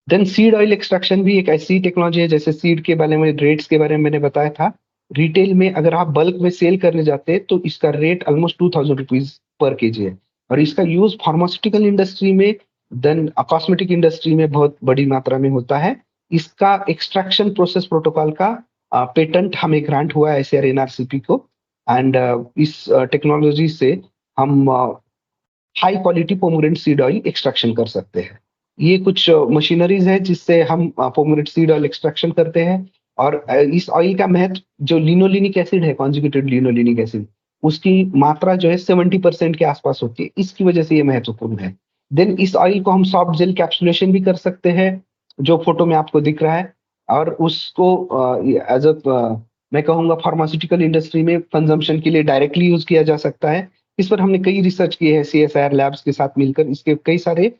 Speaker 2: देन सीड ऑयल एक्सट्रैक्शन भी एक ऐसी टेक्नोलॉजी है, जैसे सीड के बारे में, रेट्स के बारे में मैंने बताया था। रिटेल में अगर आप बल्क में सेल करने जाते हैं तो इसका rate almost 2000 rupees per KG है, और इसका यूज फार्मास्यूटिकल इंडस्ट्री में, देन कॉस्मेटिक इंडस्ट्री में बहुत बड़ी मात्रा में होता है। इसका एक्सट्रैक्शन प्रोसेस प्रोटोकॉल का पेटेंट हमें ग्रांट हुआ है SAR NRCP को, एंड इस टेक्नोलॉजी से हम high quality pomegranate seed oil extraction कर सकते हैं। ये कुछ मशीनरीज है जिससे हम पोमग्रेनेट सीड ऑयल एक्सट्रैक्शन करते हैं। और इस ऑयल का महत्व, जो लिनोलेनिक एसिड है, कॉन्जुगेटेड लिनोलेनिक एसिड, उसकी मात्रा जो है 70% के आसपास होती है, इसकी वजह से ये महत्वपूर्ण है। देन इस ऑयल को हम सॉफ्ट जेल कैप्सुलेशन भी कर सकते हैं, जो फोटो में आपको दिख रहा है, और उसको एज अ मैं कहूंगा फार्मास्यूटिकल इंडस्ट्री में कंजम्पशन के लिए डायरेक्टली यूज किया जा सकता है। इस पर हमने कई रिसर्च किए हैं CSIR लैब्स के साथ मिलकर, इसके कई सारे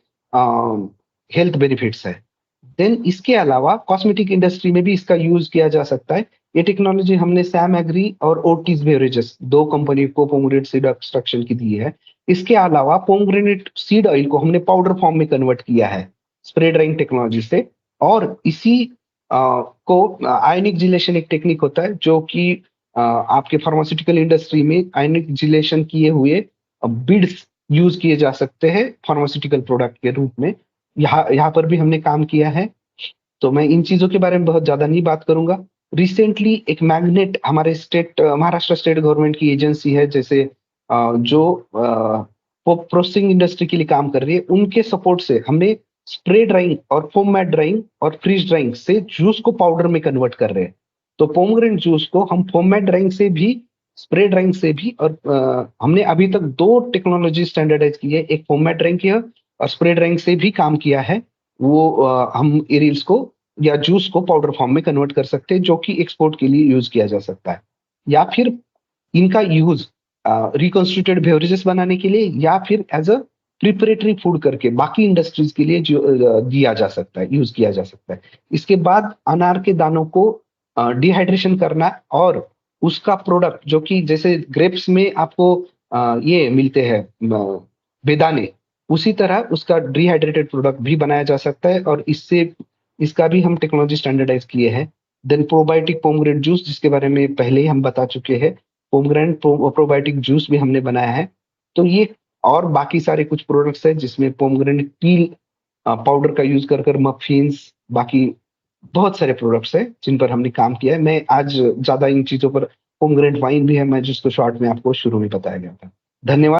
Speaker 2: हेल्थ बेनिफिट्स है। देन इसके अलावा कॉस्मेटिक इंडस्ट्री में भी इसका यूज किया जा सकता है। ये टेक्नोलॉजी हमने सैम एग्री और ओटीज बेवरेजेस, 2 कंपनी को पोमग्रेनेट सीड एक्सट्रैक्शन की दी है। इसके अलावा पोमग्रेनेट सीड ऑयल को हमने पाउडर फॉर्म में कन्वर्ट किया है स्प्रे ड्राइंग टेक्नोलॉजी से, और इसी को आयनिक जिलेशन एक टेक्निक होता है जो कि आपके फार्मास्यूटिकल इंडस्ट्री में आयनिक जिलेशन किए हुए बिड्स यूज किए जा सकते हैं फार्मास्यूटिकल प्रोडक्ट के रूप में। यहाँ पर भी हमने काम किया है, तो मैं इन चीजों के बारे में बहुत ज्यादा नहीं बात करूंगा। रिसेंटली एक मैग्नेट हमारे स्टेट महाराष्ट्र स्टेट गवर्नमेंट की एजेंसी है, जैसे जो प्रोसेसिंग इंडस्ट्री के लिए काम कर रही है, उनके सपोर्ट से हमने स्प्रे ड्राइंग और फोम मैट ड्राइंग और फ्रीज ड्राइंग से जूस को पाउडर में कन्वर्ट कर रहे हैं। तो पोमग्रेनेट जूस को हम फोम मैट ड्राइंग से भी, स्प्रे ड्राइंग से भी, और हमने अभी तक 2 टेक्नोलॉजी स्टैंडर्डाइज की है, एक फोम मैट ड्राइंग किया और स्प्रे ड्राइंग से भी काम किया है। वो हम एरिल्स को या जूस को पाउडर फॉर्म में कन्वर्ट कर सकते हैं, जो कि एक्सपोर्ट के लिए यूज किया जा सकता है, या फिर इनका यूज रिकॉन्स्टिट्यूटेड बेवरेजेस बनाने के लिए, या फिर एज अ प्रिपरेटरी फूड करके बाकी इंडस्ट्रीज के लिए जो दिया जा सकता है, यूज किया जा सकता है। इसके बाद अनार के दानों को डिहाइड्रेशन करना और उसका प्रोडक्ट, जो कि जैसे ग्रेप्स में आपको ये मिलते हैं बेदाने, उसी तरह उसका डिहाइड्रेटेड प्रोडक्ट भी बनाया जा सकता है, और इसका भी हम टेक्नोलॉजी स्टैंडर्डाइज किए हैं। देन प्रोबायोटिक पोमग्रेनेट जूस, जिसके बारे में पहले ही हम बता चुके हैं, पोमग्रेनेट प्रोबायोटिक जूस भी हमने बनाया है। तो ये और बाकी सारे कुछ प्रोडक्ट्स हैं जिसमें पोमग्रेनेट पील पाउडर का यूज कर मफिन्स, बाकी बहुत सारे प्रोडक्ट्स हैं जिन पर हमने काम किया है। मैं आज ज्यादा इन चीजों पर, पोमग्रेनेट वाइन भी है मैं जिसको शॉर्ट में आपको शुरू में बताया गया था। धन्यवाद।